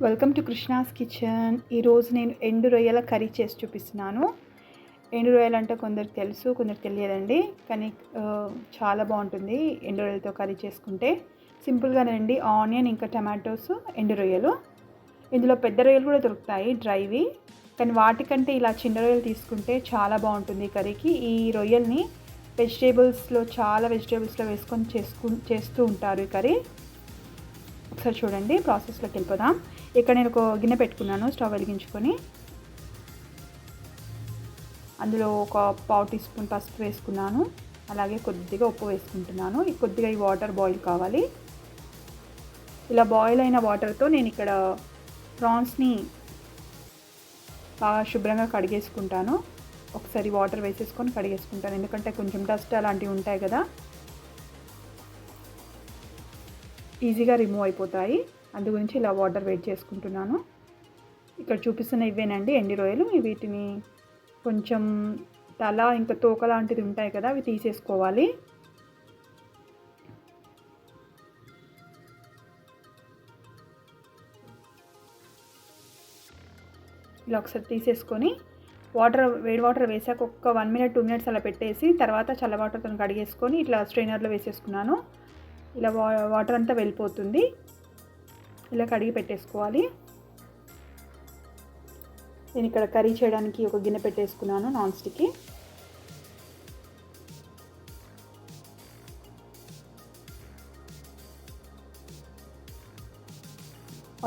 Welcome to Krishna's kitchen. ఈరోజు నేను ఎండు రొయ్యల కర్రీ చేసి చూపిస్తున్నాను. ఎండు రొయ్యలు అంటే కొందరికి తెలుసు, కొందరికి తెలియదండి. కానీ చాలా బాగుంటుంది ఎండు రొయ్యలతో కర్రీ చేసుకుంటే. సింపుల్గానండి. ఆనియన్ ఇంకా టమాటోస్, ఎండు రొయ్యలు. ఇందులో పెద్ద రొయ్యలు కూడా దొరుకుతాయి డ్రైవి, కానీ వాటికంటే ఇలా చిన్న రొయ్యలు తీసుకుంటే చాలా బాగుంటుంది కర్రీకి. ఈ రొయ్యల్ని చాలా వెజిటేబుల్స్లో వేసుకొని చేస్తూ ఉంటారు ఈ కర్రీ. ఒకసారి చూడండి, ప్రాసెస్లోకి వెళ్ళిపోదాం. ఇక్కడ నేను ఒక గిన్నె పెట్టుకున్నాను, స్టవ్ వెలిగించుకొని అందులో ఒక పావు టీ స్పూన్ పసుపు వేసుకున్నాను. అలాగే కొద్దిగా ఉప్పు వేసుకుంటున్నాను. కొద్దిగా ఈ వాటర్ బాయిల్ కావాలి. ఇలా బాయిల్ అయిన వాటర్తో నేను ఇక్కడ ప్రాన్స్ని బాగా శుభ్రంగా కడిగేసుకుంటాను. ఒకసారి వాటర్ వేసేసుకొని కడిగేసుకుంటాను, ఎందుకంటే కొంచెం డస్ట్ అలాంటివి ఉంటాయి కదా, ఈజీగా రిమూవ్ అయిపోతాయి. అందు గురించి ఇలా వాటర్ వేడి చేసుకుంటున్నాను. ఇక్కడ చూపిస్తున్న ఇవేనండి ఎండి రొయ్యలు. వీటిని కొంచెం తల ఇంకా తోక లాంటిది ఉంటాయి కదా, అవి తీసేసుకోవాలి. ఇలా ఒకసారి తీసేసుకొని వేడి వాటర్ వేసాక ఒక 1 minute 2 minutes అలా పెట్టేసి తర్వాత చల్ల వాటర్తో కడిగేసుకొని ఇట్లా స్ట్రైనర్లో వేసేసుకున్నాను. ఇలా వాటర్ అంతా వెళ్ళిపోతుంది. ఇలా కడిగి పెట్టేసుకోవాలి. నేను ఇక్కడ కర్రీ చేయడానికి ఒక గిన్నె పెట్టేసుకున్నాను, నాన్ స్టిక్కి.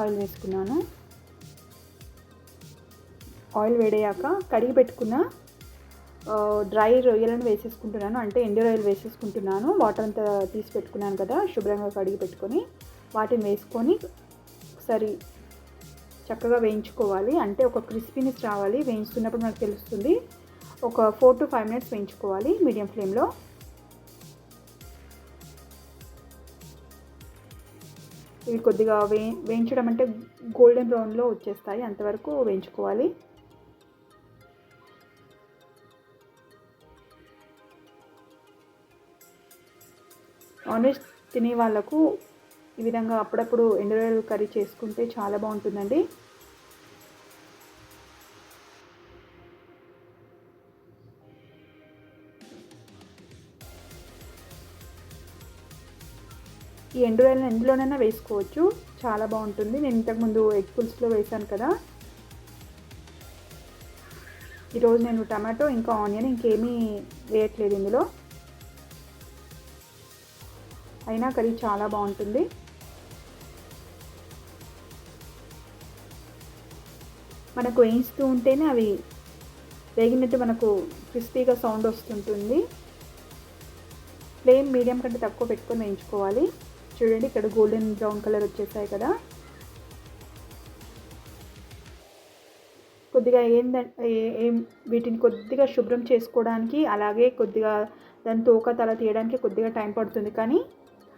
ఆయిల్ వేసుకున్నాను. ఆయిల్ వేడయ్యాక కడిగి పెట్టుకున్న డ్రై రొయ్యలను వేసేసుకుంటున్నాను, అంటే ఎండు రొయ్యలు వేసేసుకుంటున్నాను. వాటర్ అంతా తీసి పెట్టుకున్నాను కదా, శుభ్రంగా కడిగి పెట్టుకొని వాటిని వేసుకొని ఒకసారి చక్కగా వేయించుకోవాలి. అంటే ఒక క్రిస్పీనెస్ రావాలి. వేయించుతున్నప్పుడు మనకు తెలుస్తుంది. ఒక 4 to 5 minutes వేయించుకోవాలి మీడియం ఫ్లేమ్లో. ఇవి కొద్దిగా వేయించడం అంటే గోల్డెన్ బ్రౌన్లో వచ్చేస్తాయి, అంతవరకు వేయించుకోవాలి. నాన్ వెజ్ తినే వాళ్ళకు ఈ విధంగా అప్పుడప్పుడు ఎండు రొయ్యలు కర్రీ చేసుకుంటే చాలా బాగుంటుందండి. ఈ ఎండు రొయ్యలను ఎందులోనైనా వేసుకోవచ్చు, చాలా బాగుంటుంది. నేను ఇంతకుముందు ఎగ్ పులుసులో వేసాను కదా. ఈరోజు నేను టమాటో ఇంకా ఆనియన్ ఇంకేమీ వేయట్లేదు ఇందులో, అయినా కర్రీ చాలా బాగుంటుంది. మనకు వేయిస్తూ ఉంటేనే అవి వేగినట్టు మనకు క్రిస్పీగా సౌండ్ వస్తుంటుంది. ఫ్లేమ్ మీడియం కంటే తక్కువ పెట్టుకొని వేయించుకోవాలి. చూడండి, ఇక్కడ గోల్డెన్ బ్రౌన్ కలర్ వచ్చేసాయి కదా. కొద్దిగా వీటిని కొద్దిగా శుభ్రం చేసుకోవడానికి, అలాగే కొద్దిగా దాని తోక తల తీయడానికి కొద్దిగా టైం పడుతుంది. కానీ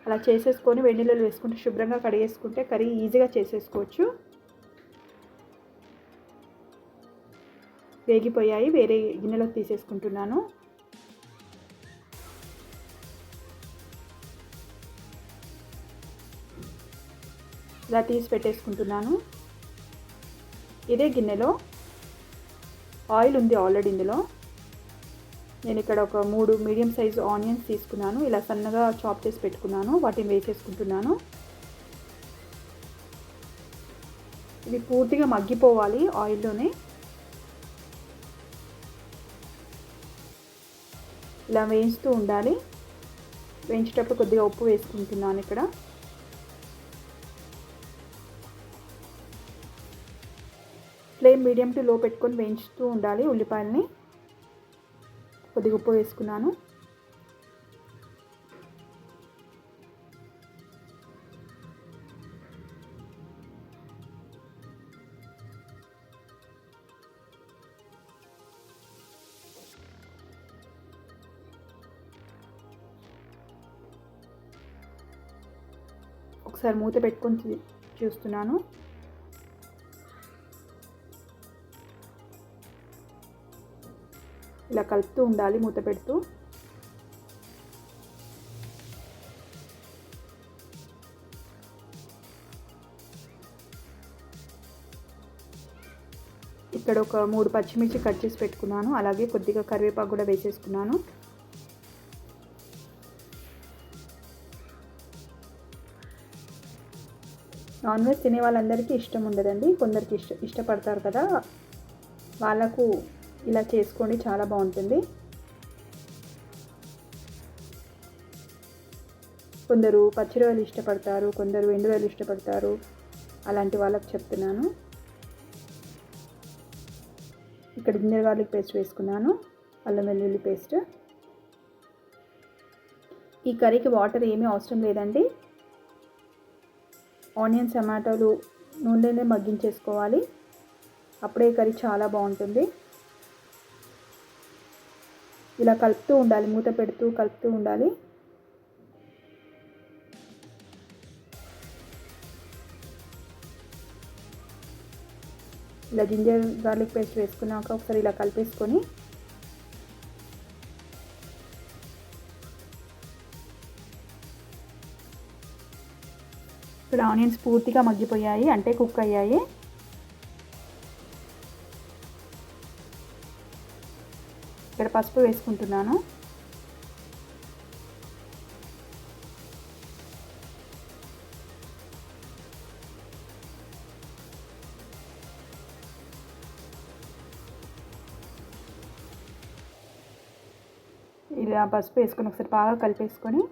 అలా చేసేసుకొని వేడి నీళ్ళు వేసుకుంటే శుభ్రంగా కడిగేసుకుంటే కర్రీ ఈజీగా చేసేసుకోవచ్చు. వేగిపోయాయి, వేరే గిన్నెలోకి తీసేసుకుంటున్నాను. ఇలా తీసి పెట్టేసుకుంటున్నాను. ఇదే గిన్నెలో ఆయిల్ ఉంది ఆల్రెడీ. ఇందులో నేను ఇక్కడ ఒక 3 మీడియం సైజు ఆనియన్స్ తీసుకున్నాను, ఇలా సన్నగా చాప్ చేసి పెట్టుకున్నాను. వాటిని వేసేసుకుంటున్నాను. ఇవి పూర్తిగా మగ్గిపోవాలి ఆయిల్లోనే. ఇలా వేయిస్తూ ఉండాలి. వేయించేటప్పుడు కొద్దిగా ఉప్పు వేసుకుంటున్నాను. ఇక్కడ ఫ్లేమ్ మీడియం టు లో పెట్టుకొని వేయించుతూ ఉండాలి. ఉల్లిపాయలని కొద్దిగా ఉప్పు వేసుకున్నాను. ఒకసారి మూత పెట్టుకొని చూస్తున్నాను. ఇలా కలుపుతూ ఉండాలి మూత పెడుతూ. ఇక్కడ ఒక 3 పచ్చిమిర్చి కట్ చేసి పెట్టుకున్నాను. అలాగే కొద్దిగా కరివేపాకు కూడా వేసేసుకున్నాను. నాన్ వెజ్ తినే వాళ్ళందరికీ ఇష్టం ఉండదండి, కొందరికి ఇష్టపడతారు కదా, వాళ్ళకు ఇలా చేసుకోండి, చాలా బాగుంటుంది. కొందరు పచ్చి రొయ్యలు ఇష్టపడతారు, కొందరు ఎండు రొయ్యలు ఇష్టపడతారు, అలాంటి వాళ్ళకి చెప్తున్నాను. ఇక్కడ జింజర్ గార్లిక్ పేస్ట్ వేసుకున్నాను, అల్లం వెల్లుల్లి పేస్ట్. ఈ కర్రీకి వాటర్ ఏమీ అవసరం లేదండి. ఆనియన్స్ టమాటాలు నూనెలోనే మగ్గించేసుకోవాలి, అప్పుడే కర్రీ చాలా బాగుంటుంది. ఇలా కలుపుతూ ఉండాలి, మూత పెడుతూ కలుపుతూ ఉండాలి. ఇలా జింజర్ గార్లిక్ పేస్ట్ వేసుకున్నాక ఒకసారి ఇలా కలిపేసుకొని ఇక్కడ ఆనియన్స్ పూర్తిగా మగ్గిపోయాయి, అంటే కుక్ అయ్యాయి. ఇక్కడ పసుపు వేసుకుంటున్నాను. ఇలా పసుపు వేసుకొని ఒకసారి బాగా కలిపేసుకొని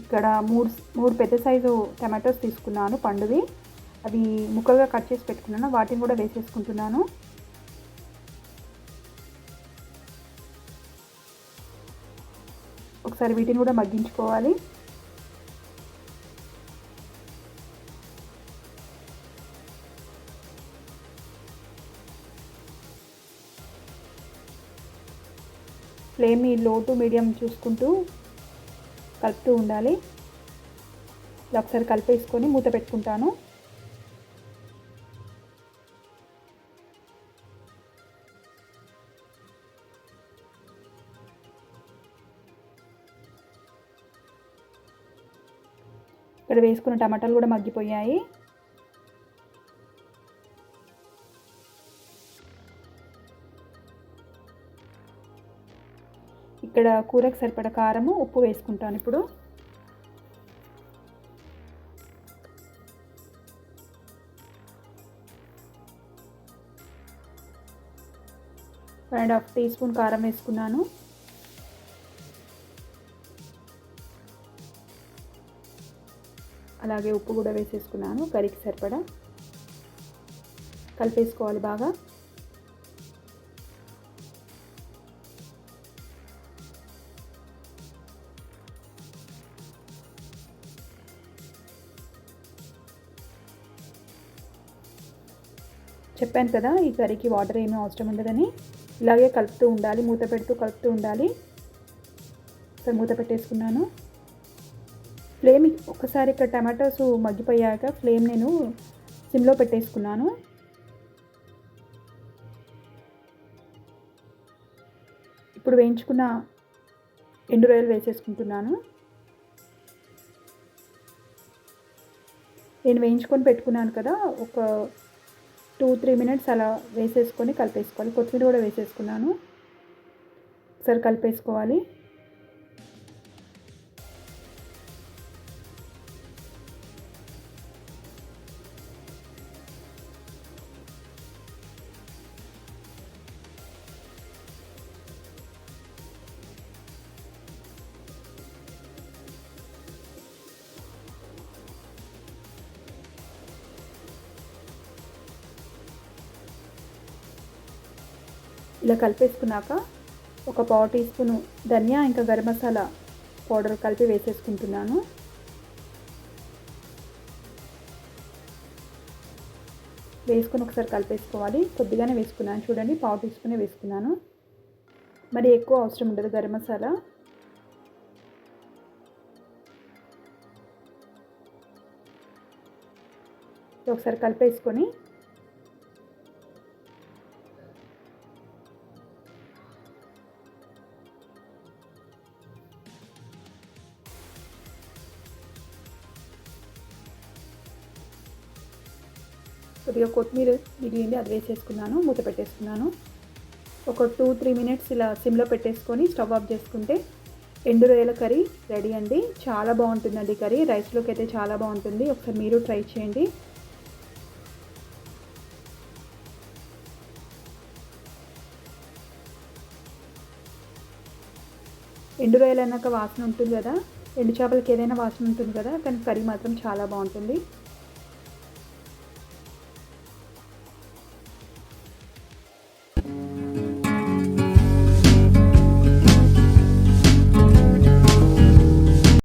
ఇక్కడ మూడు పెద్ద సైజు టమాటోస్ తీసుకున్నాను పండువి, అవి ముక్కలుగా కట్ చేసి పెట్టుకున్నాను, వాటిని కూడా వేసేసుకుంటున్నాను. ఒకసారి వీటిని కూడా మగ్గించుకోవాలి. ఫ్లేమ్ లో టు మీడియం చూసుకుంటూ కలుపుతూ ఉండాలి. ఇలా ఒకసారి కలిపేసుకొని మూత పెట్టుకుంటాను. ఇక్కడ వేసుకున్న టమాటాలు కూడా మగ్గిపోయాయి. ఇక్కడ కూరకు సరిపడ కారము ఉప్పు వేసుకుంటాను. ఇప్పుడు 1.5 టీ స్పూన్ కారం వేసుకున్నాను. అలాగే ఉప్పు కూడా వేసేసుకున్నాను, కర్రీకి సరిపడా కలిపేసుకోవాలి బాగా. చెప్పాను కదా ఈ కర్రీకి వాటర్ ఏమీ అవసరం ఉండదని. ఇలాగే కలుపుతూ ఉండాలి, మూత పెడుతూ కలుపుతూ ఉండాలి. సరే మూత పెట్టేసుకున్నాను. ఫ్లేమ్ ఒకసారి ఇక్కడ టమాటోస్ మగ్గిపోయాక ఫ్లేమ్ నేను సిమ్లో పెట్టేసుకున్నాను. ఇప్పుడు వేయించుకున్న ఎండు రొయ్యలు వేసేసుకుంటున్నాను. నేను వేయించుకొని పెట్టుకున్నాను కదా, ఒక 2-3 మినిట్స్ అలా వేసేసుకొని కలిపేసుకోవాలి. కొత్తిమీర కూడా వేసేసుకున్నాను. ఒకసారి కలిపేసుకోవాలి. ఇలా కలిపేసుకున్నాక ఒక 1/4 టీ స్పూను ధనియా ఇంకా గరం మసాలా పౌడర్ కలిపి వేసేసుకుంటున్నాను. వేసుకొని ఒకసారి కలిపేసుకోవాలి. కొద్దిగానే వేసుకున్నాను, చూడండి 1/4 టీ స్పూనే వేసుకున్నాను, మరి ఎక్కువ అవసరం ఉండదు గరం మసాలా. ఒకసారి కలిపేసుకొని కొద్దిగా కొత్తిమీర మిగిలింది, అది వేసేసుకున్నాను. మూత పెట్టేసుకున్నాను. ఒక 2-3 మినిట్స్ ఇలా సిమ్లో పెట్టేసుకొని స్టవ్ ఆఫ్ చేసుకుంటే ఎండు రొయ్యల కర్రీ రెడీ అండి. చాలా బాగుంటుందండి కర్రీ. రైస్లోకి అయితే చాలా బాగుంటుంది. ఒకసారి మీరు ట్రై చేయండి. ఎండు రొయ్యలు అన్నాక వాసన ఉంటుంది కదా, ఎండు చేపలకి ఏదైనా వాసన ఉంటుంది కదా, కానీ కర్రీ మాత్రం చాలా బాగుంటుంది.